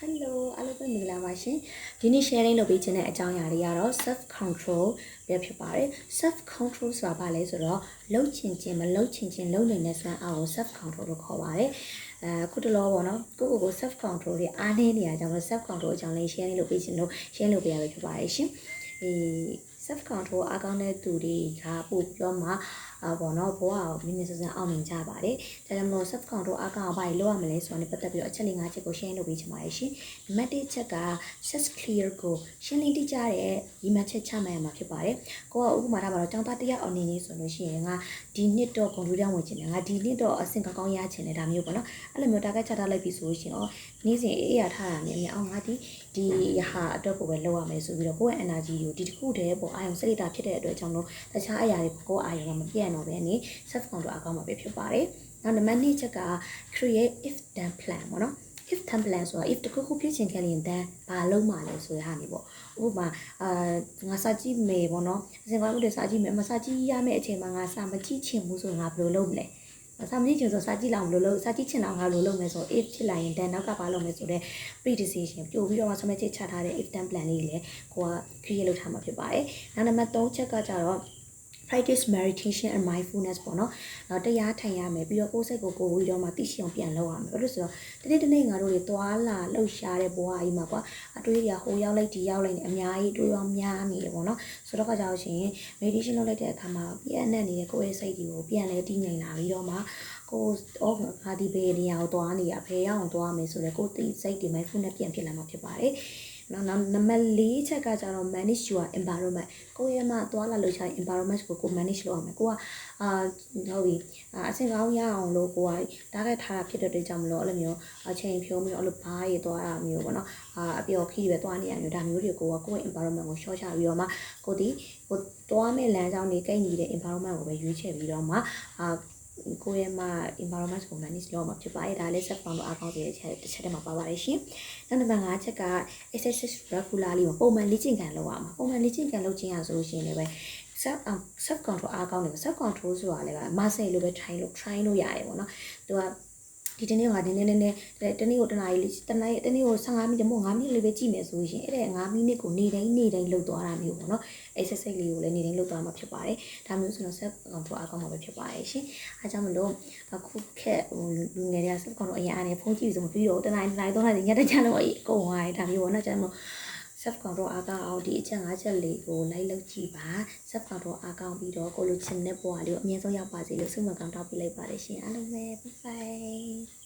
Hello အားလုံးပဲမင်္ဂလာပါရှင်ဒီနေ့ sharing လုပ်ပေးခြင်းတဲ့အကြောင်းအရာတွေကတော့ self control ပဲဖြစ်ပါတယ် self control ဆိုတာဘာလဲဆိုတော့လှုပ်ချင်ခြင်းမလှုပ်ချင်ခြင်းလုပ်နေတဲ့စွမ်းအားကို self control လို့ခေါ်ပါတယ်အခုတလောပေါ့နော်ကိုယ့်ကိုယ် self control တွေအားနည်းနေရကြောင်း self control အကြောင်းလေး sharing လုပ်ပေးခြင်းလို့ share လုပ်ပေးရပဲဖြစ်ပါတယ်ရှင်self control အားကောင်းတဲ့သူတွေကပို့ပြောမှပေါ့နော်ဘဝကိုမိမိစစအောင်မြင်ကြပါတယ်ဒါကြောင့်မလို့ self control အားကောင်းအောင်ဘာလို့လုပ်ရမလဲဆိုတော့ပတ်သက်ပြီးတော့အချက်လေး၅ချက်ကို share လုပ်ပေးချင်ပါတယ်ရှင်နံပါတ်1ချက်က set clear goal ရှင်းလင်းတိကျတဲ့ရည်မှန်းချက်ချမှတ်ရမှာဖြစ်ပါတယ်ကိုကဥပမာထားပါတော့ကျောင်းသားတစ်ယောက်အနေနဲ့ဆိုလို့ရှိရင်ငါဒီနှစ်တော့ကွန်ပျူတာဝင်ချင်တယ်ငါဒီနှစ်တော့အဆင့်ကောင်းကောင်းရချင်တယ်ဒါမျိုးပေါ့နော်အဲ့လိုမျိုး target ချထားလိုက်ပြီဆိုလို့ရှိရင်နေ့စဉ်အေးရထားတာနဲ့အမြအောင်ငါဒီဟာအတွက်ကိုပဲလုပ်ရမယ်ဆိုပြီးတော့ကိုယ့်ရဲ့ energy ကိုဒီတစ်ခုတည်းပေါ့အာရုံစိတ်ဓာတ်ဖြစ်တဲ့အတွက်ကြောင့်လို့တခြားအရာတွေကိုအာရုံကမပြတ်တော့ဘဲနဲ့ self control အကောင်းမှာပဲဖြစ်ပါတယ်နောက်နံပါတ်2ချက်က create if then plan ပေါ့နော် if then plan ဆိုတာ if တခုခုဖြစ်ချင်ခဲ့ရင် then ဘာလုပ်မှာလဲဆိုတဲ့ဟာနေပေါ့ဥပမာငါစာကြည့်မယ်ပေါ့နော်အစင်ကောင်းတဲ့စာကြည့်မယ်မစာကြည့်ရမယ့်အချိန်မှာငါစာမကြည့်ချင်ဘူးဆိုရင်ငါဘယ်လိုလုပ်မလဲစာမကြည့်ချင်ဆိုစာကြည့်လောက်ဘယ်လိုလုပ်စာကြည့်ချင်တော့ငါဘယ်လိုလုပ်မလဲဆို if ဖြစ်လာရင် then နောက်ကဘာလုပ်မလဲဆိုတော့ pre-decision ပြို့ပြီးတော့မှ submit ချထားတဲ့ if then plan လေးလေကိုက create လုပ်ထားမှာဖြစ်ပါတယ်နောက်နံပါတ်3ချက်ကကြတော့practice meditation and mindfulness ပေါ့နော်တရားထိုင်ရမယ်ပြီးတော့ကိုယ်စိတ်ကိုပြီးတော့မှသိရှိအောင်ပြန်လုပ်ရမယ်ဘာလို့ဆိုတော့တနေ့ငါတို့တွေသွားလာလှုပ်ရှားတဲ့ဘဝကြီးမှာကွာအတွေးတွေကဟိုရောက်လိုက်ဒီရောက်လိုက်နေအများကြီးတွေးရောများနေတယ်ပေါ့နော်ဆိုတော့ကြောက်ရှင် meditation လုပ်လိုက်တဲ့အခါမှာပြည့်အနှံ့နေတဲ့ကိုယ့်ရဲ့စိတ်တွေကိုပြန်လဲတည်ငြိမ်လာပြီးတော့မှကိုငါဒီဘယ်နေရာကိုသွားနေရဘယ်ရောက်အောင်သွားမယ်ဆိုတော့ကိုယ်သိစိတ်တွေ mindfulness ပြန်ဖြစ်လာမှာဖြစ်ပါတယ်နောက်နံပါတ်4ချက်ကကြတော့ manage your environment ကိုယ့်ရဲ့မှာသွားလာလို့ရှိရင် environment ကို manage လုပ်ရမယ်ကိုကဟုတ်ပြီအဆင်ကောင်းရအောင်လို့ကိုကတားခဲ့ထားတာဖြစ်တဲ့အတွက်ကြောင့်မလို့အဲ့လိုမျိုးအချိန်ဖြုံးပြီးတော့အဲ့လိုဘားရသွားတာမျိုးပေါ့နော်အပျော်ခီးပဲသွားနေရမျိုးဒါမျိုးတွေကိုကကိုယ့်ရဲ့ environment ကို short ချပြီးတော့မှကိုသွားမဲ့လမ်းကြောင်းတွေကိန်းနေတဲ့ environment ကိုပဲရွေးချယ်ပြီးတော့မှကိုယ့်ရဲ့မှာ environment ကို manage လုပ်မှာဖြစ်ပါတယ်ဒါလည်း self control အားကောင်းစေတဲ့တစ်ချက်တည်းမှာပါပါတယ်ရှင်နောက်နံပါတ်5ချက်က exercise regularly ပုံမှန်လေ့ကျင့်ခန်းလုပ်ရမှာပုံမှန်လေ့ကျင့်ခန်းလုပ်ခြင်းရဆိုလို့ရှိရင်လည်းပဲ self control အားကောင်းတယ် self control ဆိုတာလည်းပဲ muscle လို့ပဲ try လို့ရတယ်ပေါ့နော်သူကဒီတနေ့ကဒီနေ့တနေ့ကိုတနားရီတနေ့ကို15မိနစ်မို့5မိနစ်လေးပဲကြည့်မယ်ဆိုရင်အဲ့ဒါ5မိနစ်ကိုနေတိုင်းလုပ်သွားတာမျိုးပေါ့နော် exercise လေးကိုလည်းနေတိုင်းလုပ်သွားမှာဖြစ်ပါတယ်ဒါမျိုးဆိုတော့ self control အားကောင်းမှာပဲဖြစ်ပါတယ်ရှင်အားကြောင့်မလို့အခုခက်လူငယ်တွေက self control အရင်အားနေဖုန်းကြည့်ဆိုမပြီးတော့တနားရီ3နာရီညတကြလို့အကုန်သွားတယ်ဒါမျိုးပေါ့နော်ကျွန်တော်self control အားကောင်းအောင်ဒီအချက်5ချက်လေးကိုလိုက်လုပ်ကြည့်ပါ self control အားကောင်းပြီးတော့ကိုလိုချင်တဲ့ဘဝလေးကိုအမြဲဆုံးရောက်ပါစေလို့ဆုမကောင်းတောင်းပေးလိုက်ပါတယ်ရှင်အားလုံးပဲ bye bye